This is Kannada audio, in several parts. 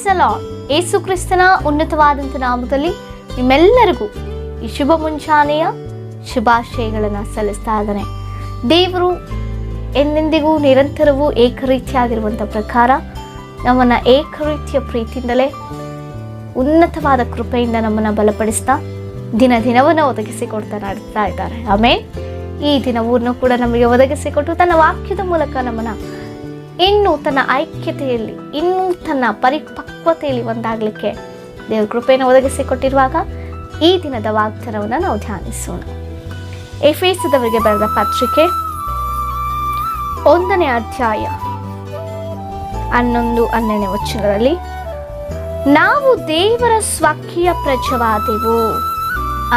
Praise the lord. ಯೇಸು ಕ್ರಿಸ್ತನ ಉನ್ನತವಾದಂಥ ನಾಮದಲ್ಲಿ ನಿಮ್ಮೆಲ್ಲರಿಗೂ ಈ ಶುಭ ಮುಂಚಾನೆಯ ಶುಭಾಶಯಗಳನ್ನು ಸಲ್ಲಿಸ್ತಾ ಇದ್ದಾನೆ. ದೇವರು ಎಂದೆಂದಿಗೂ ನಿರಂತರವೂ ಏಕರೀತಿಯಾಗಿರುವಂಥ ಪ್ರಕಾರ ನಮ್ಮನ್ನು ಏಕರೀತಿಯ ಪ್ರೀತಿಯಿಂದಲೇ ಉನ್ನತವಾದ ಕೃಪೆಯಿಂದ ನಮ್ಮನ್ನು ಬಲಪಡಿಸ್ತಾ ದಿನವನ್ನು ಒದಗಿಸಿಕೊಡ್ತಾ ನಡ್ತಾ ಇದ್ದಾರೆ. ಆಮೇಲೆ ಈ ದಿನವನ್ನು ಕೂಡ ನಮಗೆ ಒದಗಿಸಿಕೊಟ್ಟು ತನ್ನ ವಾಕ್ಯದ ಮೂಲಕ ನಮ್ಮನ್ನು ಇನ್ನೂ ತನ್ನ ಐಕ್ಯತೆಯಲ್ಲಿ ಇನ್ನೂ ತನ್ನ ಪರಿಪಕ್ವತೆಯಲ್ಲಿ ಒಂದಾಗಲಿಕ್ಕೆ ದೇವ್ರ ಕೃಪೆಯನ್ನು ಒದಗಿಸಿಕೊಟ್ಟಿರುವಾಗ ಈ ದಿನದ ವಾಗ್ದಾನವನ್ನು ನಾವು ಧ್ಯಾನಿಸೋಣ. ಎಫೆಸದವರಿಗೆ ಬರೆದ ಪತ್ರಿಕೆ 1ನೇ ಅಧ್ಯಾಯ 11-12 ವಚನಗಳಲ್ಲಿ, ನಾವು ದೇವರ ಸ್ವಕೀಯ ಪ್ರಜೆವಾದೆವು.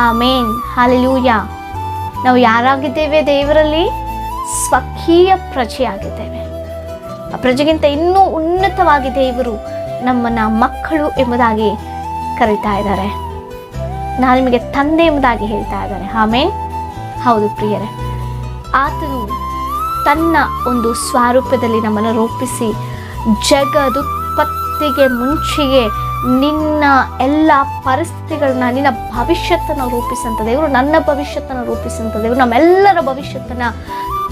ಆಮೇನ್, ಹಲ್ಲೆಲೂಯಾ. ನಾವು ಯಾರಾಗಿದ್ದೇವೆ? ದೇವರಲ್ಲಿ ಸ್ವಕೀಯ ಪ್ರಜೆಯಾಗಿದ್ದೇವೆ. ಆ ಪ್ರಜೆಗಿಂತ ಇನ್ನೂ ಉನ್ನತವಾಗಿ ದೇವರು ನಮ್ಮನ್ನ ಮಕ್ಕಳು ಎಂಬುದಾಗಿ ಕರೀತಾ ಇದ್ದಾರೆ. ನಾನು ನಿಮಗೆ ತಂದೆ ಎಂಬುದಾಗಿ ಹೇಳ್ತಾ ಇದ್ದಾರೆ. ಆಮೇನ್. ಹೌದು ಪ್ರಿಯರೇ, ಆತನು ತನ್ನ ಒಂದು ಸ್ವರೂಪದಲ್ಲಿ ನಮ್ಮನ್ನು ರೂಪಿಸಿ ಜಗದುತ್ಪತ್ತಿಗೆ ಮುಂಚೆಯೇ ನಿನ್ನ ಎಲ್ಲ ಪರಿಸ್ಥಿತಿಗಳನ್ನ, ನಿನ್ನ ಭವಿಷ್ಯತ್ತನ್ನು ರೂಪಿಸಂತ ದೇವರು, ನನ್ನ ಭವಿಷ್ಯತ್ತನ್ನು ರೂಪಿಸಂತ ದೇವರು, ನಮ್ಮೆಲ್ಲರ ಭವಿಷ್ಯತ್ತನ್ನು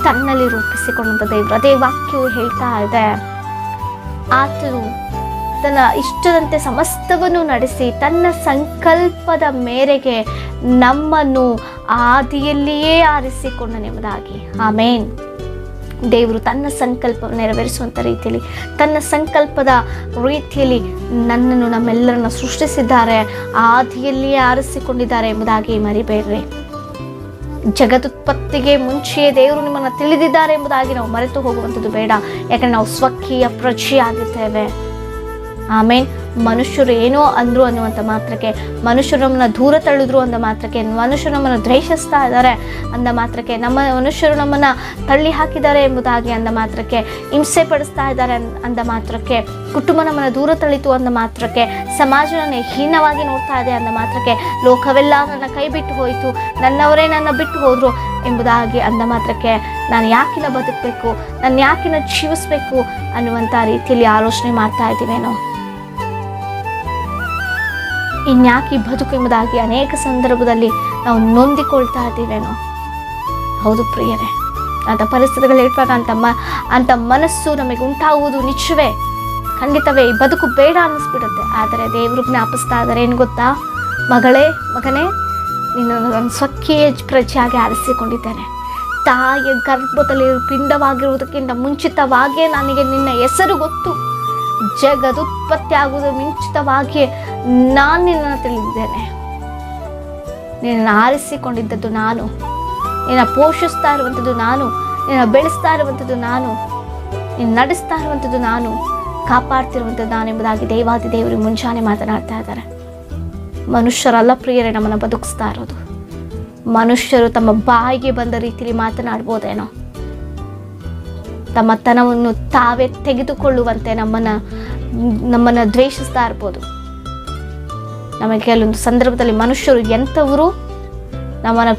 ತನ್ನಲ್ಲಿ ರೂಪಿಸಿಕೊಂಡಂಥ ದೇವರು. ಅದೇ ವಾಕ್ಯವು ಹೇಳ್ತಾ ಇದೆ, ಆತನು ತನ್ನ ಇಷ್ಟದಂತೆ ಸಮಸ್ತವನ್ನು ನಡೆಸಿ ತನ್ನ ಸಂಕಲ್ಪದ ಮೇರೆಗೆ ನಮ್ಮನ್ನು ಆದಿಯಲ್ಲಿಯೇ ಆರಿಸಿಕೊಂಡನೆಂಬುದಾಗಿ. ಆಮೇನ್. ದೇವರು ತನ್ನ ಸಂಕಲ್ಪ ನೆರವೇರಿಸುವಂಥ ರೀತಿಯಲ್ಲಿ, ತನ್ನ ಸಂಕಲ್ಪದ ರೀತಿಯಲ್ಲಿ ನನ್ನನ್ನು, ನಮ್ಮೆಲ್ಲರನ್ನ ಸೃಷ್ಟಿಸಿದ್ದಾರೆ, ಆದಿಯಲ್ಲಿಯೇ ಆರಿಸಿಕೊಂಡಿದ್ದಾರೆ ಎಂಬುದಾಗಿ ಮರಿಬೇಡ್ರಿ. ಜಗದುತ್ಪತ್ತಿಗೆ ಮುಂಚೆಯೇ ದೇವರು ನಿಮ್ಮನ್ನು ತಿಳಿದಿದ್ದಾರೆ ಎಂಬುದಾಗಿ ನಾವು ಮರೆತು ಹೋಗುವಂಥದ್ದು ಬೇಡ. ಯಾಕಂದರೆ ನಾವು ಸ್ವಕೀಯ ಪ್ರಜೆಯಾಗಿದ್ದೇವೆ. ಆಮೇನ್. ಮನುಷ್ಯರು ಏನೋ ಅಂದರು ಅನ್ನುವಂಥ ಮಾತ್ರಕ್ಕೆ, ಮನುಷ್ಯರು ನಮ್ಮನ್ನು ದೂರ ತಳ್ಳಿದ್ರು ಅಂದ ಮಾತ್ರಕ್ಕೆ, ಮನುಷ್ಯರು ನಮ್ಮನ್ನು ದ್ವೇಷಿಸ್ತಾ ಇದ್ದಾರೆ ಅಂದ ಮಾತ್ರಕ್ಕೆ, ಮನುಷ್ಯರು ನಮ್ಮನ್ನು ತಳ್ಳಿ ಹಾಕಿದ್ದಾರೆ ಎಂಬುದಾಗಿ ಅಂದ ಮಾತ್ರಕ್ಕೆ, ಹಿಂಸೆ ಪಡಿಸ್ತಾ ಇದ್ದಾರೆ ಅಂದ ಮಾತ್ರಕ್ಕೆ, ಕುಟುಂಬ ನಮ್ಮನ್ನು ದೂರ ತಳ್ಳಿತು ಅಂದ ಮಾತ್ರಕ್ಕೆ, ಸಮಾಜ ನನ್ನ ಹೀನವಾಗಿ ನೋಡ್ತಾ ಇದೆ ಅಂದ ಮಾತ್ರಕ್ಕೆ, ಲೋಕವೆಲ್ಲ ನನ್ನ ಕೈ ಬಿಟ್ಟು ಹೋಯಿತು, ನನ್ನವರೇ ನನ್ನ ಬಿಟ್ಟು ಹೋದರು ಎಂಬುದಾಗಿ ಅಂದ ಮಾತ್ರಕ್ಕೆ ನಾನು ಯಾಕಿನ ಬದುಕಬೇಕು, ನಾನು ಯಾಕಿನ ಜೀವಿಸ್ಬೇಕು ಅನ್ನುವಂಥ ರೀತಿಯಲ್ಲಿ ಆಲೋಚನೆ ಮಾಡ್ತಾ ಇದ್ದೀವೇನೋ, ಇನ್ಯಾಕೆ ಬದುಕು ಎಂಬುದಾಗಿ ಅನೇಕ ಸಂದರ್ಭದಲ್ಲಿ ನಾವು ನೊಂದಿಕೊಳ್ತಾ ಇದ್ದೀವೇನೋ. ಹೌದು ಪ್ರಿಯರೇ, ಅಂಥ ಪರಿಸ್ಥಿತಿಗಳು ಇರುವಾಗ ಅಂಥ ಮನಸ್ಸು ನಮಗೆ ಉಂಟಾಗುವುದು ನಿಜವೇ, ಖಂಡಿತವೇ. ಈ ಬದುಕು ಬೇಡ ಅನ್ನಿಸ್ಬಿಡುತ್ತೆ. ಆದರೆ ದೇವರು ಜ್ಞಾಪಿಸ್ತಾ ಇದ್ದಾರೆ, ಏನು ಗೊತ್ತಾ, ಮಗಳೇ, ಮಗನೇ, ನೀನು ನನ್ನ ಸ್ವಕೀಯ ಪ್ರಜೆಯಾಗಿ ಆರಿಸಿಕೊಂಡಿದ್ದೇನೆ. ತಾಯಿಯ ಗರ್ಭದಲ್ಲಿ ಪಿಂಡವಾಗಿರುವುದಕ್ಕಿಂತ ಮುಂಚಿತವಾಗಿಯೇ ನನಗೆ ನಿನ್ನ ಹೆಸರು ಗೊತ್ತು. ಜಗದುತ್ಪತ್ತಿ ಆಗುವುದು ಮುಂಚಿತವಾಗಿಯೇ ನಾನು ನಿನ್ನನ್ನು ತಿಳಿದಿದ್ದೇನೆ. ನಿನ್ನನ್ನು ಆರಿಸಿಕೊಂಡಿದ್ದದ್ದು ನಾನು, ನಿನ್ನ ಪೋಷಿಸ್ತಾ ಇರುವಂಥದ್ದು ನಾನು, ನಿನ್ನ ಬೆಳೆಸ್ತಾ ಇರುವಂಥದ್ದು ನಾನು, ನಿನ್ನ ನಡೆಸ್ತಾ ಇರುವಂಥದ್ದು ನಾನು, ಕಾಪಾಡ್ತಿರುವಂಥದ್ದು ನಾನು ಎಂಬುದಾಗಿ ದೇವಾದಿ ದೇವರು ಮುಂಜಾನೆ ಮಾತನಾಡ್ತಾ ಇದ್ದಾರೆ. ಮನುಷ್ಯರಲ್ಲ ಪ್ರಿಯರೇ ನಮ್ಮನ್ನು ಬದುಕಿಸ್ತಾ ಇರೋದು. ಮನುಷ್ಯರು ತಮ್ಮ ಬಾಯಿಗೆ ಬಂದ ರೀತಿಯಲ್ಲಿ ಮಾತನಾಡ್ಬೋದೇನೋ, ತಮ್ಮ ತನವನ್ನು ತಾವೇ ತೆಗೆದುಕೊಳ್ಳುವಂತೆ ನಮ್ಮನ್ನು ದ್ವೇಷಿಸ್ತಾ ಇರ್ಬೋದು. ನಮಗೆ ಕೆಲವೊಂದು ಸಂದರ್ಭದಲ್ಲಿ ಮನುಷ್ಯರು ಎಂಥವರು ನಮ್ಮನ್ನು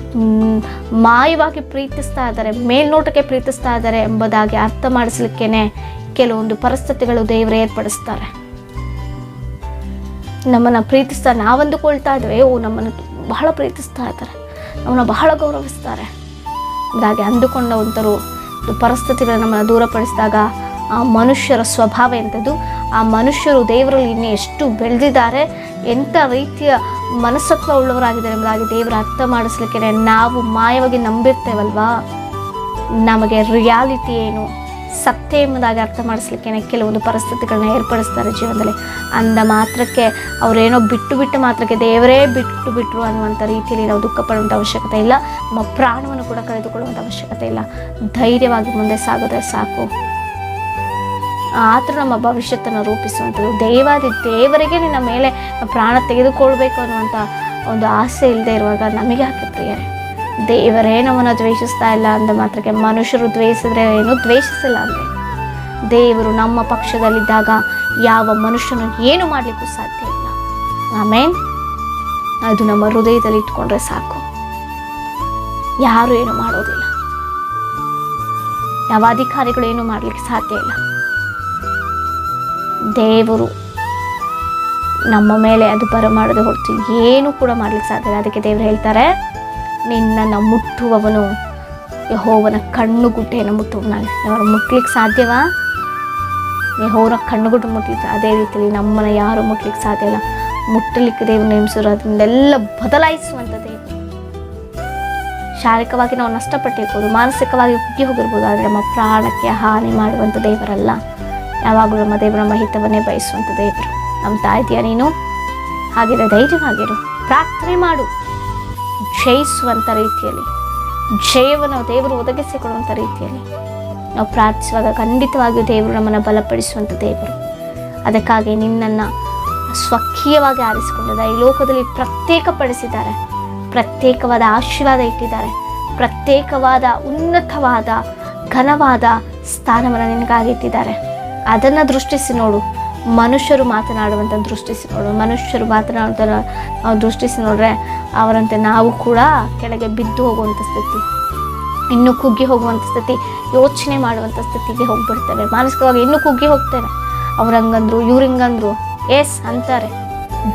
ಮಾಯವಾಗಿ ಪ್ರೀತಿಸ್ತಾ ಇದ್ದಾರೆ, ಮೇಲ್ನೋಟಕ್ಕೆ ಪ್ರೀತಿಸ್ತಾ ಇದ್ದಾರೆ ಎಂಬುದಾಗಿ ಅರ್ಥ ಮಾಡಿಸ್ಲಿಕ್ಕೇನೆ ಕೆಲವೊಂದು ಪರಿಸ್ಥಿತಿಗಳು ದೇವರು ಏರ್ಪಡಿಸ್ತಾರೆ. ನಮ್ಮನ್ನು ಪ್ರೀತಿಸ್ತಾ ನಾವಂದುಕೊಳ್ತಾ ಇದ್ದೇವೆ, ನಮ್ಮನ್ನು ಬಹಳ ಪ್ರೀತಿಸ್ತಾ ಇದ್ದಾರೆ, ನಮ್ಮನ್ನು ಬಹಳ ಗೌರವಿಸ್ತಾರೆ ಎಂಬುದಾಗಿ ಅಂದುಕೊಂಡವಂತರು ಪರಿಸ್ಥಿತಿಗಳು ನಮ್ಮನ್ನು ದೂರಪಡಿಸಿದಾಗ ಆ ಮನುಷ್ಯರ ಸ್ವಭಾವ ಎಂಥದ್ದು, ಆ ಮನುಷ್ಯರು ದೇವರಲ್ಲಿ ಇನ್ನೂ ಎಷ್ಟು ಬೆಳೆದಿದ್ದಾರೆ, ಎಂಥ ರೀತಿಯ ಮನಸ್ತತ್ವ ಉಳ್ಳವರಾಗಿದ್ದಾರೆ ಎಂಬುದಾಗಿ ದೇವರ ಅರ್ಥ ಮಾಡಿಸ್ಲಿಕ್ಕೆ ನಾವು ಮಾಯವಾಗಿ ನಂಬಿರ್ತೇವಲ್ವಾ, ನಮಗೆ ರಿಯಾಲಿಟಿ ಏನು, ಸತ್ಯ ಎಂಬುದಾಗಿ ಅರ್ಥ ಮಾಡಿಸ್ಲಿಕ್ಕೆ ಕೆಲವೊಂದು ಪರಿಸ್ಥಿತಿಗಳನ್ನ ಏರ್ಪಡಿಸ್ತಾರೆ ಜೀವನದಲ್ಲಿ. ಅಂದ ಮಾತ್ರಕ್ಕೆ ಅವರೇನೋ ಬಿಟ್ಟು ಮಾತ್ರಕ್ಕೆ ದೇವರೇ ಬಿಟ್ಟರು ಅನ್ನುವಂಥ ರೀತಿಯಲ್ಲಿ ನಾವು ದುಃಖ ಪಡುವಂಥ ಅವಶ್ಯಕತೆ ಇಲ್ಲ. ನಮ್ಮ ಪ್ರಾಣವನ್ನು ಕೂಡ ಕಳೆದುಕೊಳ್ಳುವಂಥ ಅವಶ್ಯಕತೆ ಇಲ್ಲ. ಧೈರ್ಯವಾಗಿ ಮುಂದೆ ಸಾಗೋದ್ರೆ ಸಾಕು. ಆದರೂ ನಮ್ಮ ಭವಿಷ್ಯತ್ತನ್ನು ರೂಪಿಸುವಂಥದ್ದು ದೇವಾದಿ ದೇವರಿಗೆ ನಿನ್ನ ಮೇಲೆ ಪ್ರಾಣ ತೆಗೆದುಕೊಳ್ಬೇಕು ಅನ್ನುವಂಥ ಒಂದು ಆಸೆ ಇಲ್ಲದೆ ಇರುವಾಗ ನಮಗೆ ಯಾಕೆ ಪ್ರಿಯರೇ? ದೇವರೇ ನಮ್ಮನ್ನು ದ್ವೇಷಿಸ್ತಾ ಇಲ್ಲ ಅಂದ ಮಾತ್ರಕ್ಕೆ, ಮನುಷ್ಯರು ದ್ವೇಷಿಸಿದ್ರೆ ಏನು ದ್ವೇಷಿಸಿಲ್ಲ ಅಂದರೆ, ದೇವರು ನಮ್ಮ ಪಕ್ಷದಲ್ಲಿದ್ದಾಗ ಯಾವ ಮನುಷ್ಯನು ಏನು ಮಾಡಲಿಕ್ಕೂ ಸಾಧ್ಯ ಇಲ್ಲ. ಆಮೇನ್. ಅದು ನಮ್ಮ ಹೃದಯದಲ್ಲಿ ಇಟ್ಕೊಂಡ್ರೆ ಸಾಕು, ಯಾರು ಏನು ಮಾಡೋದಿಲ್ಲ, ಯಾವ ಅಧಿಕಾರಿಗಳು ಏನು ಮಾಡಲಿಕ್ಕೆ ಸಾಧ್ಯ ಇಲ್ಲ. ದೇವರು ನಮ್ಮ ಮೇಲೆ ಅದು ಬರಮಾಡದೆ ಹೊರತು ಏನೂ ಕೂಡ ಮಾಡ್ಲಿಕ್ಕೆ ಸಾಧ್ಯ ಇಲ್ಲ. ಅದಕ್ಕೆ ದೇವರು ಹೇಳ್ತಾರೆ, ನಿನ್ನನ್ನು ಮುಟ್ಟುವವನು ಯೆಹೋವನ ಕಣ್ಣುಗುಡ್ಡೆಯನ್ನು ಮುಟ್ಟುವವನಾಗಿ. ಯಾರು ಮುಟ್ಲಿಕ್ಕೆ ಸಾಧ್ಯವಾ? ಯೆಹೋವನ ಕಣ್ಣುಗುಡ್ಡೆ ಮುಟ್ಲಿಕ್ಕೆ. ಅದೇ ರೀತಿಯಲ್ಲಿ ನಮ್ಮನ್ನು ಯಾರು ಮುಟ್ಲಿಕ್ಕೆ ಸಾಧ್ಯ ಇಲ್ಲ. ಮುಟ್ಟಲಿಕ್ಕೆ ದೇವರು ನೇಮಿಸಿರೋ ಅದನ್ನೆಲ್ಲ ಬದಲಾಯಿಸುವಂಥ ದೇವರು. ಶಾರೀರಿಕವಾಗಿ ನಾವು ನಷ್ಟಪಟ್ಟಿರ್ಬೋದು, ಮಾನಸಿಕವಾಗಿ ಕುಗ್ಗಿ ಹೋಗಿರ್ಬೋದು, ಆದರೆ ನಮ್ಮ ಪ್ರಾಣಕ್ಕೆ ಹಾನಿ ಮಾಡುವಂಥ ದೇವರಲ್ಲ. ಯಾವಾಗಲೂ ನಮ್ಮ ದೇವರು ನಮ್ಮ ಹಿತವನ್ನೇ ಬಯಸುವಂಥ ದೇವರು. ನಂಬ್ತಾ ಇದೆಯಾ ನೀನು? ಹಾಗಿದ್ರೆ ಧೈರ್ಯವಾಗಿರು, ಪ್ರಾರ್ಥನೆ ಮಾಡು. ಜಯಿಸುವಂಥ ರೀತಿಯಲ್ಲಿ, ಜಯವನ್ನು ದೇವರು ಒದಗಿಸಿಕೊಡುವಂಥ ರೀತಿಯಲ್ಲಿ ನಾವು ಪ್ರಾರ್ಥಿಸುವಾಗ ಖಂಡಿತವಾಗಿಯೂ ದೇವರು ನಮ್ಮನ್ನು ಬಲಪಡಿಸುವಂಥ ದೇವರು. ಅದಕ್ಕಾಗಿ ನಿನ್ನನ್ನು ಸ್ವಕೀಯವಾಗಿ ಆರಿಸಿಕೊಂಡಿದ್ದಾರೆ. ಈ ಲೋಕದಲ್ಲಿ ಪ್ರತ್ಯೇಕಪಡಿಸಿದ್ದಾರೆ, ಪ್ರತ್ಯೇಕವಾದ ಆಶೀರ್ವಾದ ಇಟ್ಟಿದ್ದಾರೆ, ಪ್ರತ್ಯೇಕವಾದ ಉನ್ನತವಾದ ಘನವಾದ ಸ್ಥಾನವನ್ನು ನಿನಗಾಗಿ ಇಟ್ಟಿದ್ದಾರೆ. ಅದನ್ನು ದೃಷ್ಟಿಸಿ ನೋಡು. ಮನುಷ್ಯರು ಮಾತನಾಡುವಂಥ ದೃಷ್ಟಿಸಿ ನೋಡು. ಮನುಷ್ಯರು ಮಾತನಾಡುವಂಥ ನಾವು ದೃಷ್ಟಿಸಿ ನೋಡ್ರೆ ಅವರಂತೆ ನಾವು ಕೂಡ ಕೆಳಗೆ ಬಿದ್ದು ಹೋಗುವಂಥ ಸ್ಥಿತಿ, ಇನ್ನೂ ಕುಗ್ಗಿ ಹೋಗುವಂಥ ಸ್ಥಿತಿ, ಯೋಚನೆ ಮಾಡುವಂಥ ಸ್ಥಿತಿಗೆ ಹೋಗ್ಬಿಡ್ತೇವೆ. ಮಾನಸಿಕವಾಗಿ ಇನ್ನೂ ಕುಗ್ಗಿ ಹೋಗ್ತೇವೆ. ಅವ್ರು ಹಂಗಂದ್ರು, ಇವ್ರು ಹಿಂಗಂದ್ರು, ಎಸ್ ಅಂತಾರೆ.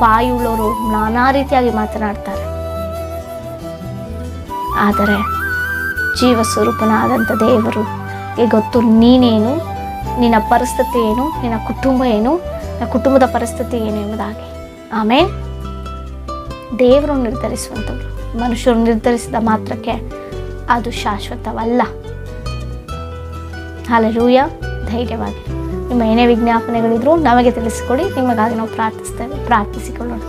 ಬಾಯುಳ್ಳವರು ನಾನಾ ರೀತಿಯಾಗಿ ಮಾತನಾಡ್ತಾರೆ. ಆದರೆ ಜೀವ ಸ್ವರೂಪನಾದಂಥ ದೇವರು ಗೊತ್ತು ನೀನೇನು, ನಿನ್ನ ಪರಿಸ್ಥಿತಿ ಏನು, ನಿನ್ನ ಕುಟುಂಬ ಏನು, ನಿನ್ನ ಕುಟುಂಬದ ಪರಿಸ್ಥಿತಿ ಏನು ಎಂಬುದಾಗಿ. ಆಮೇಲೆ ದೇವರು ನಿರ್ಧರಿಸುವಂಥವ್ರು. ಮನುಷ್ಯರು ನಿರ್ಧರಿಸಿದ ಮಾತ್ರಕ್ಕೆ ಅದು ಶಾಶ್ವತವಲ್ಲ. ಹಲ್ಲೆಲೂಯಾ. ಧೈರ್ಯವಾಗಿ ನಿಮ್ಮ ಏನೇ ವಿಜ್ಞಾಪನೆಗಳಿದ್ರು ನಮಗೆ ತಿಳಿಸಿಕೊಡಿ, ನಿಮಗಾಗಿ ನಾವು ಪ್ರಾರ್ಥಿಸಿಕೊಳ್ಳೋಣ.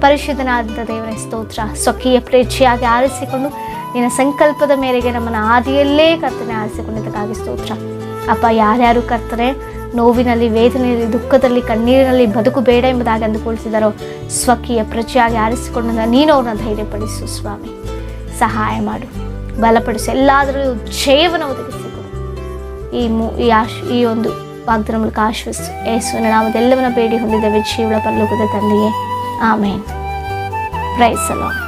ಪರಿಶುದ್ಧನಾದ ದೇವರ ಸ್ತೋತ್ರ. ಸ್ವಕೀಯ ಪ್ರೇಕ್ಷೆಯಾಗಿ ಆರಿಸಿಕೊಂಡು ನಿನ್ನ ಸಂಕಲ್ಪದ ಮೇರೆಗೆ ನಮ್ಮನ್ನು ಆದಿಯಲ್ಲೇ ಕರ್ತನೆ ಆರಿಸಿಕೊಂಡಿದ್ದಕ್ಕಾಗಿ ಸ್ತೋತ್ರ. ಅಪ್ಪ, ಯಾರ್ಯಾರು ಕರ್ತನೆ ನೋವಿನಲ್ಲಿ, ವೇದನೆಯಲ್ಲಿ, ದುಃಖದಲ್ಲಿ, ಕಣ್ಣೀರಿನಲ್ಲಿ ಬದುಕು ಬೇಡ ಎಂಬುದಾಗಿ ಅಂದುಕೊಳ್ತಿದ್ದಾರೋ ಸ್ವಕೀಯ ಪ್ರಜೆಯಾಗಿ ಆರಿಸಿಕೊಂಡ ನೀನು ಅವ್ರನ್ನ ಧೈರ್ಯಪಡಿಸು ಸ್ವಾಮಿ. ಸಹಾಯ ಮಾಡು, ಬಲಪಡಿಸು, ಎಲ್ಲಾದರೂ ಜಯವನ್ನು ಒದಗಿಸಿಕೊಡು. ಈ ಒಂದು ವಾಗ್ದಾನ ಮೂಲಕ ಆಶ್ವಸಿಸು. ಯೇಸುವಿನ ನಾಮದೆಲ್ಲವನ್ನ ಬೇಡಿ ಹೊಂದಿದ್ದೇವೆ ಜೀವಳ ಪರಲೋಕದ ತಂದೆಯೇ, ಆಮೇನ್. Price the lord.